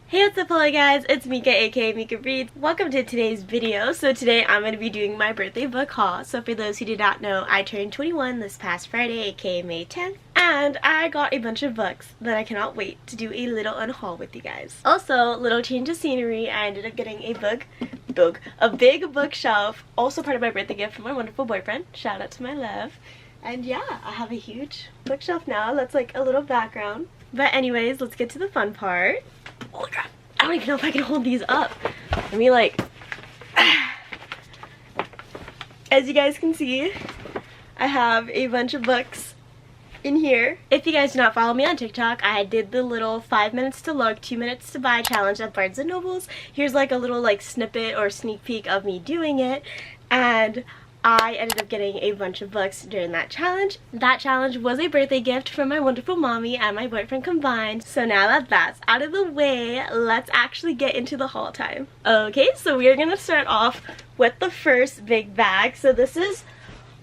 Hey, what's up, hello guys, it's Mika aka Mika Reads. Welcome to today's video. So today I'm going to be doing my birthday book haul. So for those who do not know, I turned 21 this past Friday, aka May 10th. And I got a bunch of books that I cannot wait to do a little unhaul with you guys. Also, little change of scenery, I ended up getting a big bookshelf. Also part of my birthday gift from my wonderful boyfriend. Shout out to my love. And yeah, I have a huge bookshelf now. That's like a little background. But anyways, let's get to the fun part. Holy crap, I don't even know if I can hold these up. Let me as you guys can see, I have a bunch of books in here. If you guys do not follow me on TikTok, I did the little 5 minutes to look, 2 minutes to buy challenge at Barnes & Noble's. Here's like a little snippet or sneak peek of me doing it, and I ended up getting a bunch of books during that challenge. That challenge was a birthday gift from my wonderful mommy and my boyfriend combined. So now that that's out of the way, let's actually get into the haul time. Okay, so we are going to start off with the first big bag. So this is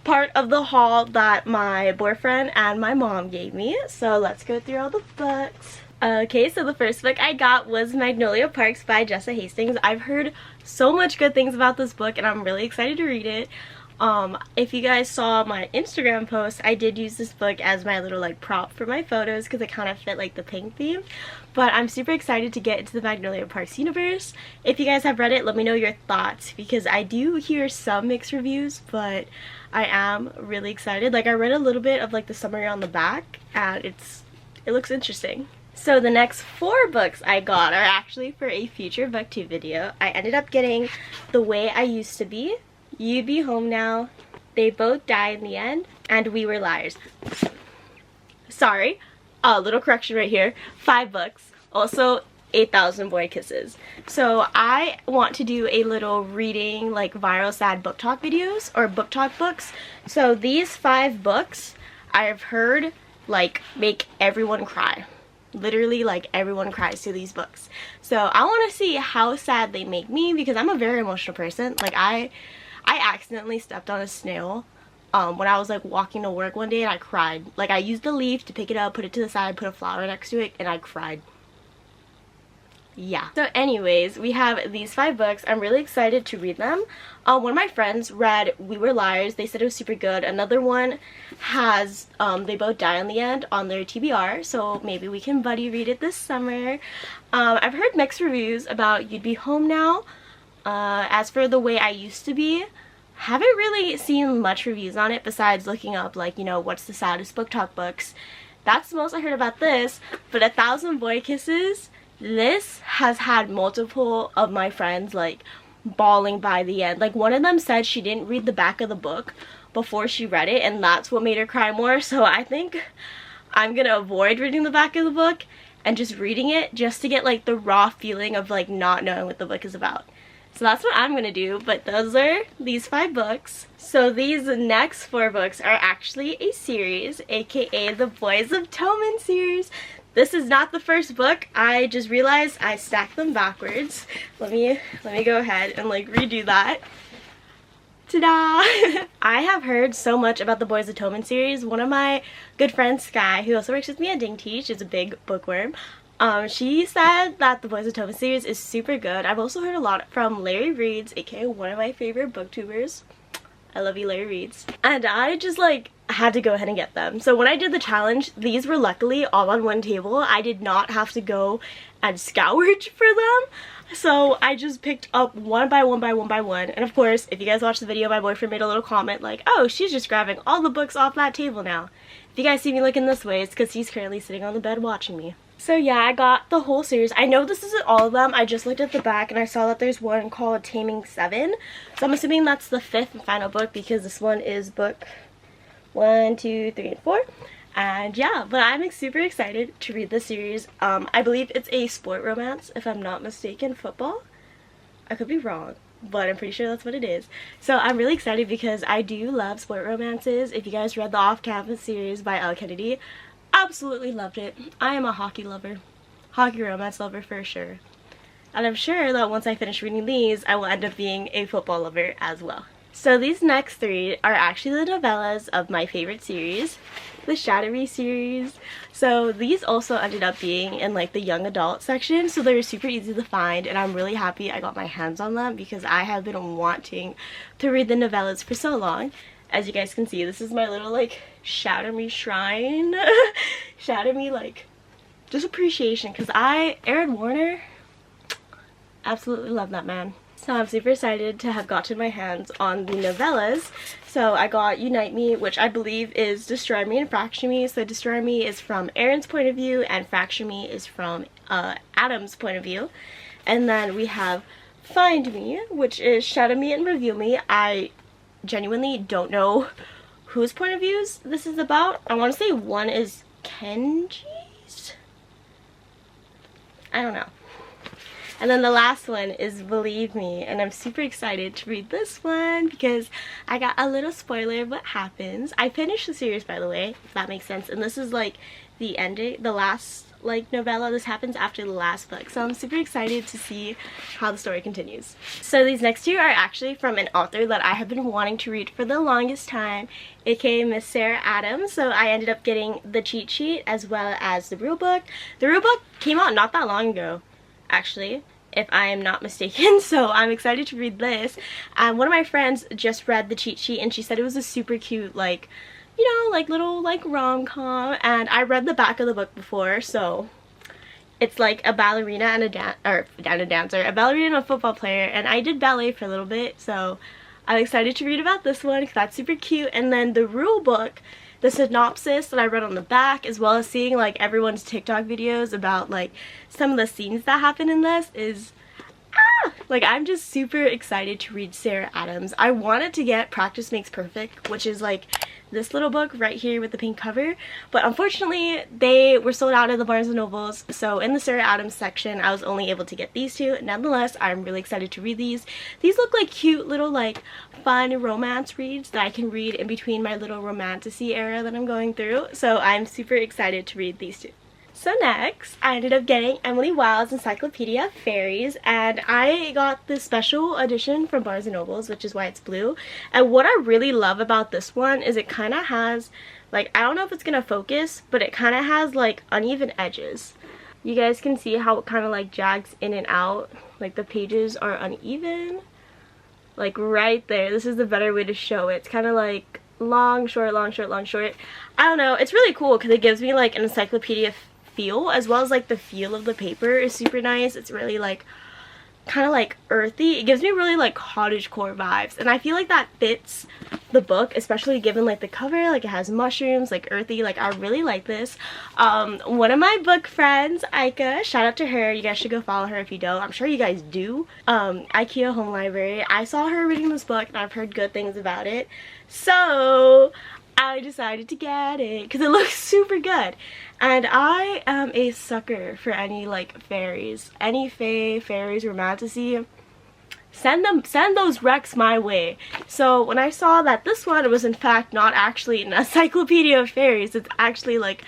part of the haul that my boyfriend and my mom gave me. So let's go through all the books. Okay, so the first book I got was Magnolia Parks by Jessa Hastings. I've heard so much good things about this book and I'm really excited to read it. If you guys saw my Instagram post, I did use this book as my little prop for my photos because it kind of fit the pink theme. But I'm super excited to get into the Magnolia Parks universe. If you guys have read it, let me know your thoughts because I do hear some mixed reviews, but I am really excited. I read a little bit of the summary on the back and it looks interesting. So the next 4 books I got are actually for a future booktube video. I ended up getting The Way I Used to Be, You'd Be Home Now, They Both Die in the End, and We Were Liars. Sorry, a little correction right here. 5 books. Also 8,000 Boy Kisses. So I want to do a little reading viral sad book talk videos or book talk books. So these 5 books I've heard make everyone cry. Literally everyone cries to these books. So I want to see how sad they make me because I'm a very emotional person. I accidentally stepped on a snail when I was walking to work one day and I cried. I used the leaf to pick it up, put it to the side, put a flower next to it, and I cried. Yeah. So anyways, we have these 5 books. I'm really excited to read them. One of my friends read We Were Liars. They said it was super good. Another one has They Both Die in the End on their TBR, so maybe we can buddy read it this summer. I've heard mixed reviews about You'd Be Home Now. As for The Way I Used to Be, haven't really seen much reviews on it besides looking up what's the saddest book talk books. That's the most I heard about this. But 1,000 Boy Kisses, this has had multiple of my friends bawling by the end. One of them said she didn't read the back of the book before she read it and that's what made her cry more. So I think I'm gonna avoid reading the back of the book and just reading it just to get the raw feeling of not knowing what the book is about. So that's what I'm gonna do, but those are these 5 books. So these next 4 books are actually a series, aka the Boys of Toman series. This is not the first book. I just realized I stacked them backwards. Let me go ahead and redo that. Ta-da! I have heard so much about the Boys of Toman series. One of my good friends, Sky, who also works with me at Ding Teach, is a big bookworm. She said that the Boys of Toman series is super good. I've also heard a lot from Larry Reads, aka one of my favorite booktubers. I love you, Larry Reads. And I just had to go ahead and get them. So when I did the challenge, these were luckily all on one table. I did not have to go and scourge for them. So I just picked up one by one by one by one. And of course, if you guys watched the video, my boyfriend made a little comment oh, she's just grabbing all the books off that table now. If you guys see me looking this way, it's because he's currently sitting on the bed watching me. So yeah, I got the whole series. I know this isn't all of them. I just looked at the back and I saw that there's one called Taming 7. So I'm assuming that's the 5th and final book because this one is book 1, 2, 3, and 4. And yeah, but I'm super excited to read this series. I believe it's a sport romance, if I'm not mistaken. Football? I could be wrong, but I'm pretty sure that's what it is. So I'm really excited because I do love sport romances. If you guys read the Off-Campus series by Elle Kennedy, absolutely loved it. I am a hockey lover. Hockey romance lover for sure. And I'm sure that once I finish reading these, I will end up being a football lover as well. So these next three are actually the novellas of my favorite series, the Shadowy series. So these also ended up being in like the young adult section, so they're super easy to find, and I'm really happy I got my hands on them because I have been wanting to read the novellas for so long. As you guys can see, this is my little like Shadow Me shrine. Shadow Me like just appreciation, because Aaron Warner, absolutely love that man. So I'm super excited to have gotten my hands on the novellas. So I got Unite Me, which I believe is Destroy Me and Fracture Me. So Destroy Me is from Aaron's point of view and Fracture Me is from Adam's point of view. And then we have Find Me, which is Shadow Me and Reveal Me. I genuinely don't know whose point of views this is about. I want to say one is Kenji's? I don't know. And then the last one is Believe Me, and I'm super excited to read this one because I got a little spoiler of what happens. I finished the series, by the way, if that makes sense, and this is like the ending, the last like novella. This happens after the last book, so I'm super excited to see how the story continues. So these next two are actually from an author that I have been wanting to read for the longest time, aka Miss Sarah Adams. So I ended up getting the cheat sheet as well as the real book. The real book came out not that long ago, actually, if I am not mistaken, so I'm excited to read this. One of my friends just read the cheat sheet and she said it was a super cute, like, you know, like little like rom-com, and I read the back of the book before, so it's like a ballerina and a dancer, a ballerina and a football player, and I did ballet for a little bit, so I'm excited to read about this one because that's super cute. And then the rule book, the synopsis that I read on the back, as well as seeing like everyone's TikTok videos about like some of the scenes that happen in this, is like I'm just super excited to read Sarah Adams. I wanted to get Practice Makes Perfect, which is like this little book right here with the pink cover, but unfortunately they were sold out at the Barnes & Nobles, so in the Sarah Adams section I was only able to get these two. Nonetheless, I'm really excited to read these. These look like cute little like fun romance reads that I can read in between my little romantasy era that I'm going through, so I'm super excited to read these two. So next, I ended up getting Emily Wilde's Encyclopedia of Fairies, and I got the special edition from Barnes & Nobles, which is why it's blue. And what I really love about this one is it kind of has, like, I don't know if it's going to focus, but it kind of has, like, uneven edges. You guys can see how it kind of, like, jags in and out. Like, the pages are uneven. Like, right there. This is the better way to show it. It's kind of like long, short, long, short, long, short. I don't know. It's really cool because it gives me, like, an encyclopedia feel, as well as like the feel of the paper is super nice. It's really like kind of like earthy. It gives me really like cottagecore vibes, and I feel like that fits the book, especially given like the cover, like it has mushrooms, like earthy. Like I really like this. One of my book friends, Aika, shout out to her, you guys should go follow her if you don't, I'm sure you guys do, IKEA Home Library, I saw her reading this book and I've heard good things about it, so I decided to get it because it looks super good. And I am a sucker for any like fairies, any fairies, romantasy. Send those recs my way. So when I saw that this one was in fact not actually an encyclopedia of fairies, it's actually like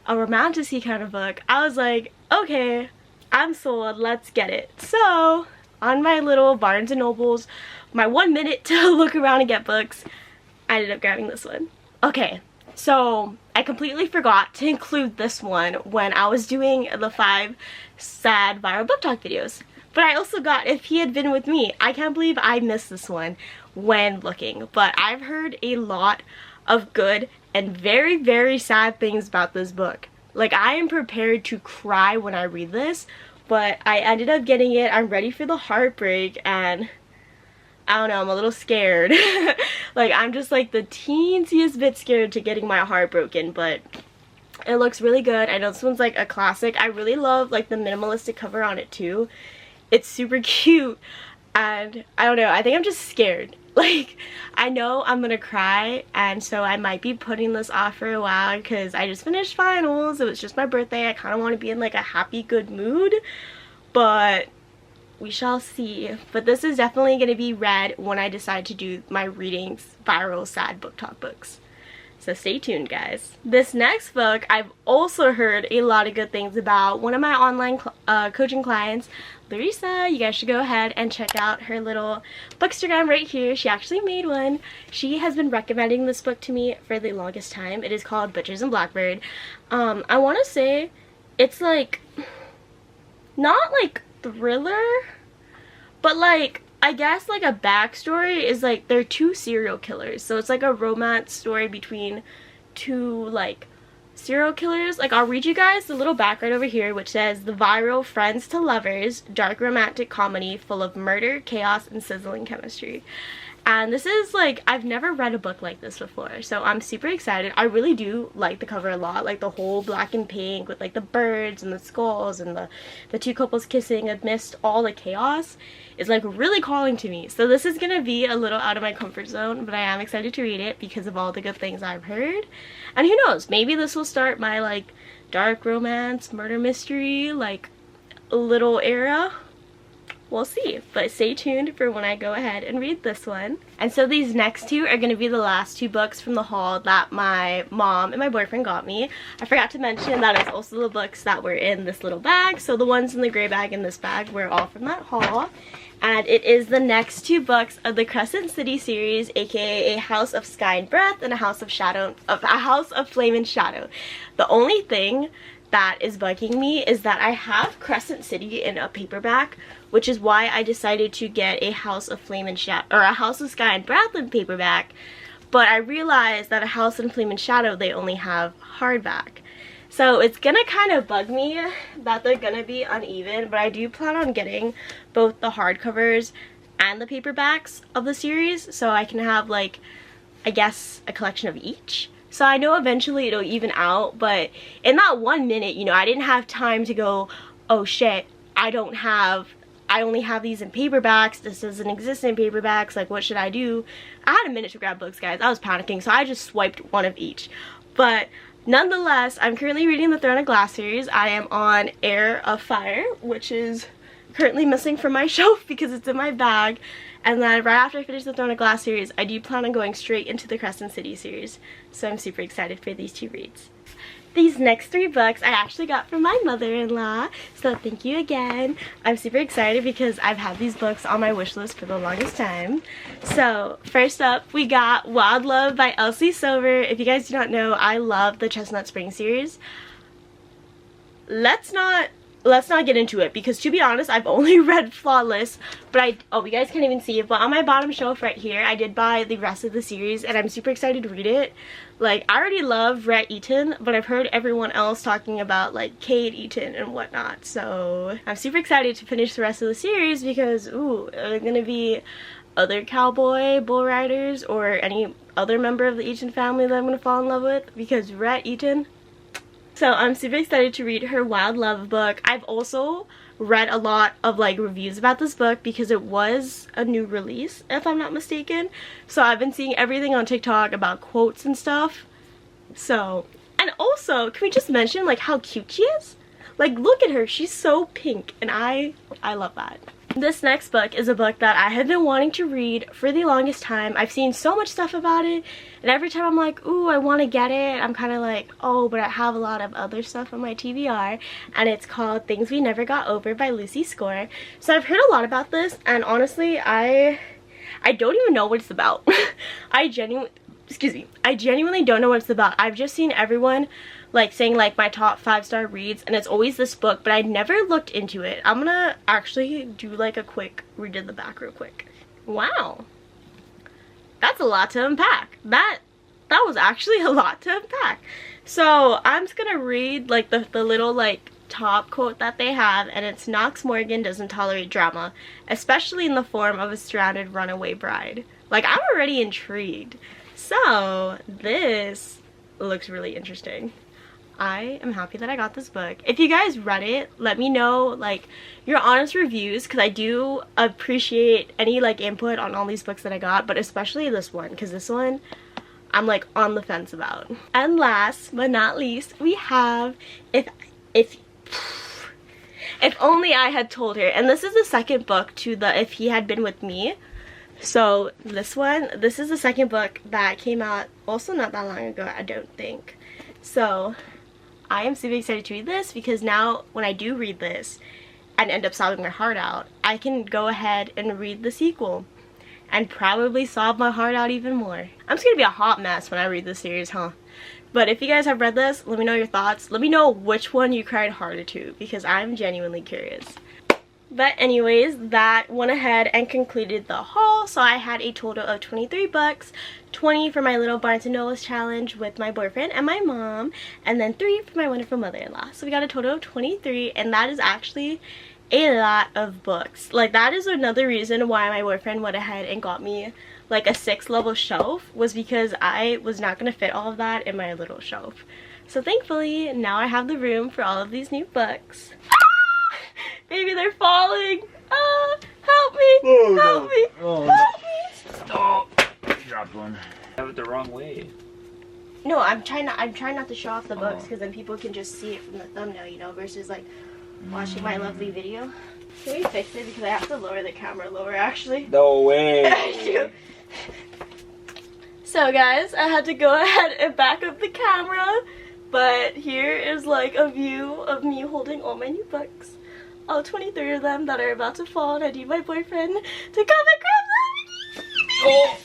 a romantasy kind of book, I was like, okay, I'm sold, let's get it. So on my little Barnes & Nobles, my 1 minute to look around and get books, I ended up grabbing this one. Okay, so I completely forgot to include this one when I was doing the 5 sad viral book talk videos. But I also got If He Had Been With Me. I can't believe I missed this one when looking. But I've heard a lot of good and very, very sad things about this book. Like, I am prepared to cry when I read this, but I ended up getting it. I'm ready for the heartbreak, and I don't know, I'm a little scared. Like, I'm just like the teensiest bit scared to getting my heart broken, but it looks really good. I know this one's like a classic. I really love like the minimalistic cover on it too. It's super cute, and I don't know, I think I'm just scared. Like, I know I'm gonna cry, and so I might be putting this off for a while because I just finished finals. It was just my birthday. I kind of want to be in like a happy, good mood, but we shall see. But this is definitely going to be read when I decide to do my readings viral sad book talk books. So stay tuned, guys. This next book I've also heard a lot of good things about. One of my online coaching clients, Larissa, you guys should go ahead and check out her little bookstagram right here. She actually made one. She has been recommending this book to me for the longest time. It is called Butchers and Blackbird. I want to say it's like, not like thriller, but like, I guess like a backstory is like they're two serial killers. So it's like a romance story between two like serial killers. Like, I'll read you guys the little background over here, which says the viral Friends to Lovers dark romantic comedy full of murder, chaos, and sizzling chemistry. And this is like, I've never read a book like this before, so I'm super excited. I really do like the cover a lot, like the whole black and pink with like the birds and the skulls and the two couples kissing amidst all the chaos is like really calling to me. So this is gonna be a little out of my comfort zone, but I am excited to read it because of all the good things I've heard. And who knows, maybe this will start my like dark romance, murder mystery, like little era. We'll see, but stay tuned for when I go ahead and read this one. And so these next two are going to be the last two books from the haul that my mom and my boyfriend got me. I forgot to mention that it's also the books that were in this little bag. So the ones in the gray bag and this bag were all from that haul. And it is the next two books of the Crescent City series, aka A House of Sky and Breath and A House of Flame and Shadow. The only thing that is bugging me is that I have Crescent City in a paperback, which is why I decided to get A House of Flame and Shadow, or A House of Sky and Breath in paperback, but I realized that A House and Flame and Shadow, they only have hardback. So it's gonna kind of bug me that they're gonna be uneven, but I do plan on getting both the hardcovers and the paperbacks of the series, so I can have like, I guess, a collection of each. So I know eventually it'll even out, but in that 1 minute, you know, I didn't have time to go, oh shit, I only have these in paperbacks, this doesn't exist in paperbacks, like what should I do? I had a minute to grab books, guys. I was panicking, so I just swiped one of each. But nonetheless, I'm currently reading the Throne of Glass series. I am on Heir of Fire, which is currently missing from my shelf because it's in my bag. And then right after I finish the Throne of Glass series, I do plan on going straight into the Crescent City series. So I'm super excited for these two reads. These next three books I actually got from my mother-in-law, so thank you again. I'm super excited because I've had these books on my wish list for the longest time. So first up, we got Wild Love by Elsie Silver. If you guys do not know, I love the Chestnut Spring series. Let's not get into it because, to be honest, I've only read Flawless, but oh, you guys can't even see it, but on my bottom shelf right here, I did buy the rest of the series, and I'm super excited to read it. Like, I already love Rhett Eaton, but I've heard everyone else talking about, like, Kate Eaton and whatnot, so I'm super excited to finish the rest of the series because, ooh, are there gonna be other cowboy bull riders or any other member of the Eaton family that I'm gonna fall in love with? Because Rhett Eaton. So I'm super excited to read her Wild Love book. I've also read a lot of like reviews about this book because it was a new release, if I'm not mistaken. So I've been seeing everything on TikTok about quotes and stuff. So, and also, can we just mention like how cute she is? Like, look at her, she's so pink, and I love that. This next book is a book that I have been wanting to read for the longest time. I've seen so much stuff about it, and every time I'm like, ooh, I want to get it, I'm kind of like, oh, but I have a lot of other stuff on my TBR, and it's called Things We Never Got Over by Lucy Score. So I've heard a lot about this, and honestly, I don't even know what it's about. I genuinely don't know what it's about. I've just seen everyone like saying like my top 5-star reads, and it's always this book, but I never looked into it. I'm gonna actually do like a quick read in the back real quick. Wow, that's a lot to unpack. That was actually a lot to unpack. So I'm just gonna read like the little like top quote that they have, and it's Knox Morgan doesn't tolerate drama, especially in the form of a stranded runaway bride. Like, I'm already intrigued. So this looks really interesting. I am happy that I got this book. If you guys read it, let me know like your honest reviews, because I do appreciate any like input on all these books that I got, but especially this one, because this one I'm like on the fence about. And last but not least, we have If Only I Had Told Her, and this is the second book to the If He Had Been With Me So this is the second book that came out also not that long ago, I don't think. So I am super excited to read this because now when I do read this and end up sobbing my heart out, I can go ahead and read the sequel and probably sob my heart out even more. I'm just gonna be a hot mess when I read this series, huh? But if you guys have read this, let me know your thoughts. Let me know which one you cried harder to because I'm genuinely curious. But anyways, that went ahead and concluded the haul. So I had a total of 23 books, 20 for my little Barnes & Noble's challenge with my boyfriend and my mom, and then 3 for my wonderful mother-in-law. So we got a total of 23, and that is actually a lot of books. Like, that is another reason why my boyfriend went ahead and got me like a 6-level shelf, was because I was not going to fit all of that in my little shelf. So thankfully, now I have the room for all of these new books. Baby, they're falling. Help me. Oh, help no. me. Oh, Help me. Oh, dropped one. I have it the wrong way. No, I'm trying not to show off the books because then people can just see it from the thumbnail, you know, versus like watching my lovely video. Can we fix it? Because I have to lower the camera lower, actually. No way. So guys, I had to go ahead and back up the camera, but here is like a view of me holding all my new books. All 23 of them that are about to fall, and I need my boyfriend to come and grab them. Oh.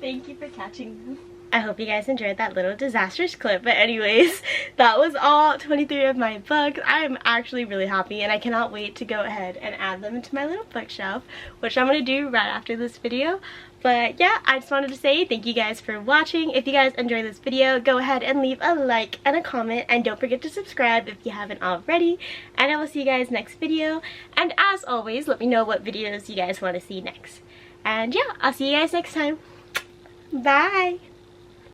Thank you for catching them. I hope you guys enjoyed that little disastrous clip, but anyways, that was all 23 of my books. I am actually really happy, and I cannot wait to go ahead and add them into my little bookshelf, which I'm going to do right after this video. But yeah, I just wanted to say thank you guys for watching. If you guys enjoyed this video, go ahead and leave a like and a comment, and don't forget to subscribe if you haven't already, and I will see you guys next video. And as always, let me know what videos you guys want to see next. And yeah, I'll see you guys next time. Bye!